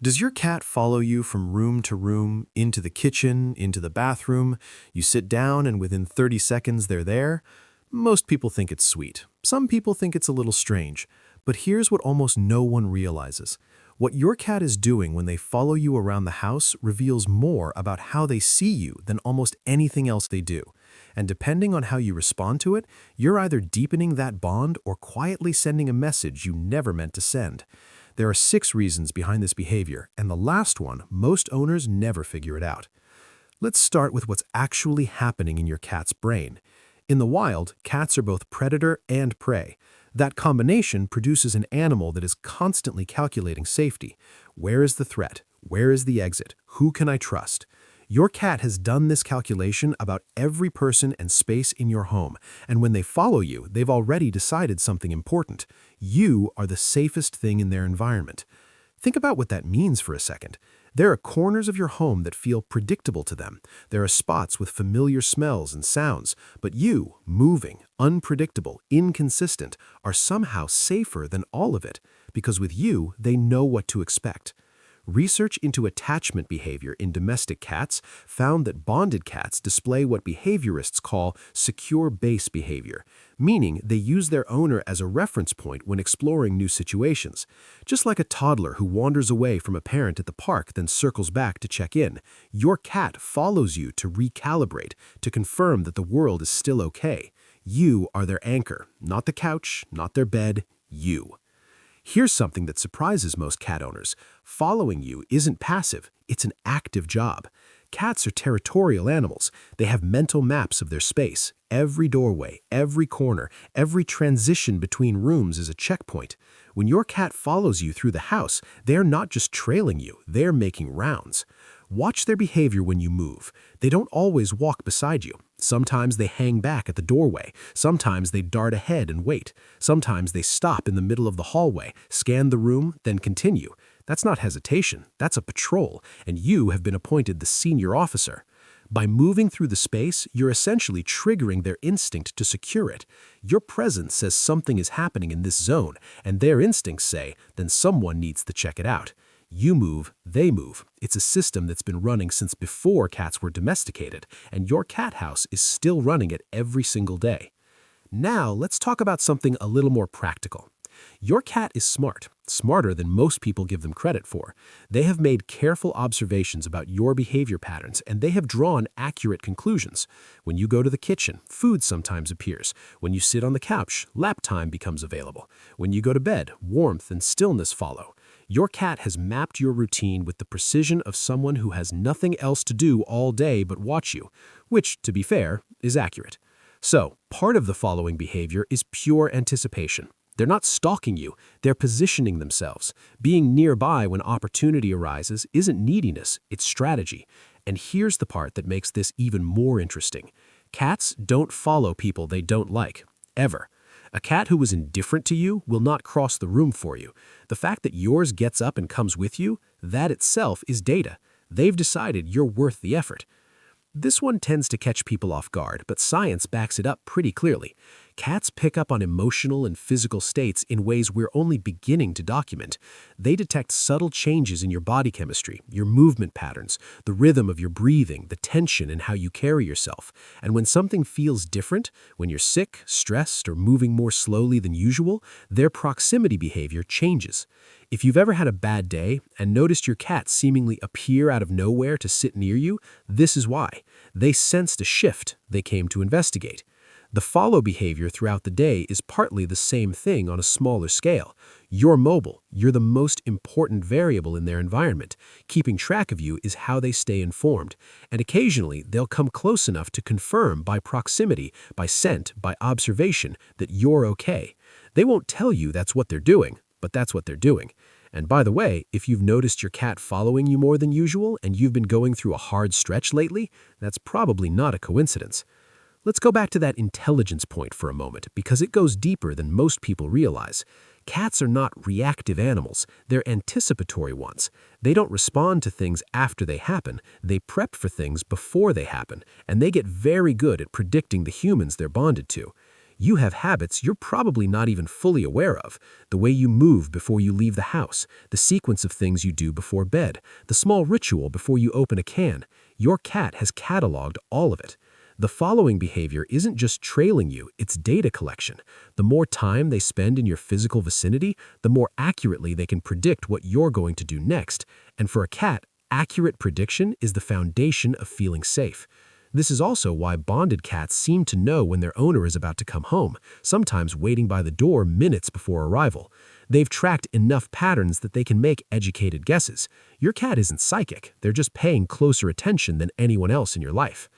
Does your cat follow you from room to room, into the kitchen, into the bathroom? You sit down and within 30 seconds they're there? Most people think it's sweet. Some people think it's a little strange. But here's what almost no one realizes. What your cat is doing when they follow you around the house reveals more about how they see you than almost anything else they do. And depending on how you respond to it, you're either deepening that bond or quietly sending a message you never meant to send. There are 6 reasons behind this behavior, and the last one, most owners never figure it out. Let's start with what's actually happening in your cat's brain. In the wild, cats are both predator and prey. That combination produces an animal that is constantly calculating safety. Where is the threat? Where is the exit? Who can I trust? Your cat has done this calculation about every person and space in your home, and when they follow you, they've already decided something important. You are the safest thing in their environment. Think about what that means for a second. There are corners of your home that feel predictable to them. There are spots with familiar smells and sounds, but you, moving, unpredictable, inconsistent, are somehow safer than all of it, because with you, they know what to expect. Research into attachment behavior in domestic cats found that bonded cats display what behaviorists call secure base behavior, meaning they use their owner as a reference point when exploring new situations. Just like a toddler who wanders away from a parent at the park then circles back to check in, your cat follows you to recalibrate, to confirm that the world is still okay. You are their anchor, not the couch, not their bed, you. Here's something that surprises most cat owners. Following you isn't passive, it's an active job. Cats are territorial animals. They have mental maps of their space. Every doorway, every corner, every transition between rooms is a checkpoint. When your cat follows you through the house, they're not just trailing you, they're making rounds. Watch their behavior when you move. They don't always walk beside you. Sometimes they hang back at the doorway. Sometimes they dart ahead and wait. Sometimes they stop in the middle of the hallway, scan the room, then continue. That's not hesitation, that's a patrol, and you have been appointed the senior officer. By moving through the space, you're essentially triggering their instinct to secure it. Your presence says something is happening in this zone, and their instincts say, then someone needs to check it out. You move, they move. It's a system that's been running since before cats were domesticated, and your cat house is still running it every single day. Now, let's talk about something a little more practical. Your cat is smart, smarter than most people give them credit for. They have made careful observations about your behavior patterns, and they have drawn accurate conclusions. When you go to the kitchen, food sometimes appears. When you sit on the couch, lap time becomes available. When you go to bed, warmth and stillness follow. Your cat has mapped your routine with the precision of someone who has nothing else to do all day but watch you, which, to be fair, is accurate. So, part of the following behavior is pure anticipation. They're not stalking you, they're positioning themselves. Being nearby when opportunity arises isn't neediness, it's strategy. And here's the part that makes this even more interesting. Cats don't follow people they don't like, ever. A cat who is indifferent to you will not cross the room for you. The fact that yours gets up and comes with you, that itself is data. They've decided you're worth the effort. This one tends to catch people off guard, but science backs it up pretty clearly. Cats pick up on emotional and physical states in ways we're only beginning to document. They detect subtle changes in your body chemistry, your movement patterns, the rhythm of your breathing, the tension in how you carry yourself. And when something feels different, when you're sick, stressed, or moving more slowly than usual, their proximity behavior changes. If you've ever had a bad day and noticed your cat seemingly appear out of nowhere to sit near you, this is why. They sensed a shift they came to investigate. The follow behavior throughout the day is partly the same thing on a smaller scale. You're mobile. You're the most important variable in their environment. Keeping track of you is how they stay informed. And occasionally, they'll come close enough to confirm by proximity, by scent, by observation that you're okay. They won't tell you that's what they're doing, but that's what they're doing. And by the way, if you've noticed your cat following you more than usual and you've been going through a hard stretch lately, that's probably not a coincidence. Let's go back to that intelligence point for a moment, because it goes deeper than most people realize. Cats are not reactive animals, they're anticipatory ones. They don't respond to things after they happen, they prep for things before they happen, and they get very good at predicting the humans they're bonded to. You have habits you're probably not even fully aware of. The way you move before you leave the house, the sequence of things you do before bed, the small ritual before you open a can. Your cat has cataloged all of it. The following behavior isn't just trailing you, it's data collection. The more time they spend in your physical vicinity, the more accurately they can predict what you're going to do next. And for a cat, accurate prediction is the foundation of feeling safe. This is also why bonded cats seem to know when their owner is about to come home, sometimes waiting by the door minutes before arrival. They've tracked enough patterns that they can make educated guesses. Your cat isn't psychic, they're just paying closer attention than anyone else in your life.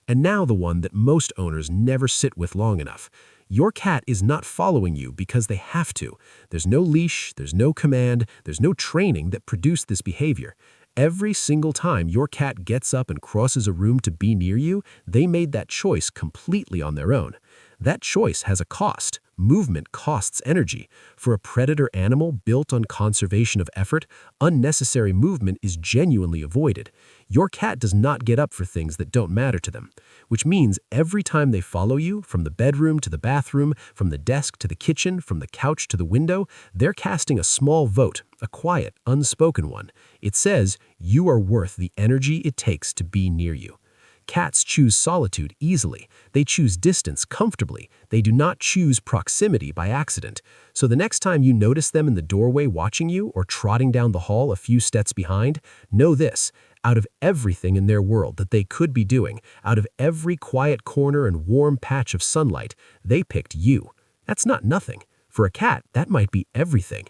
And now the one that most owners never sit with long enough. Your cat is not following you because they have to. There's no leash, there's no command, there's no training that produced this behavior. Every single time your cat gets up and crosses a room to be near you, they made that choice completely on their own. That choice has a cost. Movement costs energy. For a predator animal built on conservation of effort, unnecessary movement is genuinely avoided. Your cat does not get up for things that don't matter to them, which means every time they follow you, from the bedroom to the bathroom, from the desk to the kitchen, from the couch to the window, they're casting a small vote, a quiet, unspoken one. It says, you are worth the energy it takes to be near you. Cats choose solitude easily. They choose distance comfortably. They do not choose proximity by accident. So the next time you notice them in the doorway watching you or trotting down the hall a few steps behind, know this: out of everything in their world that they could be doing, out of every quiet corner and warm patch of sunlight, they picked you. That's not nothing. For a cat, that might be everything.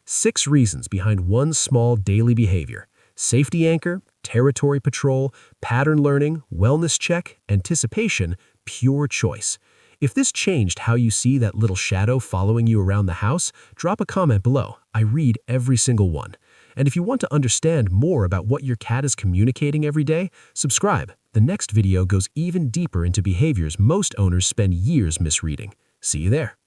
6 reasons behind one small daily behavior: safety anchor, territory patrol, pattern learning, wellness check, anticipation, pure choice. If this changed how you see that little shadow following you around the house, drop a comment below. I read every single one. And if you want to understand more about what your cat is communicating every day, subscribe. The next video goes even deeper into behaviors most owners spend years misreading. See you there.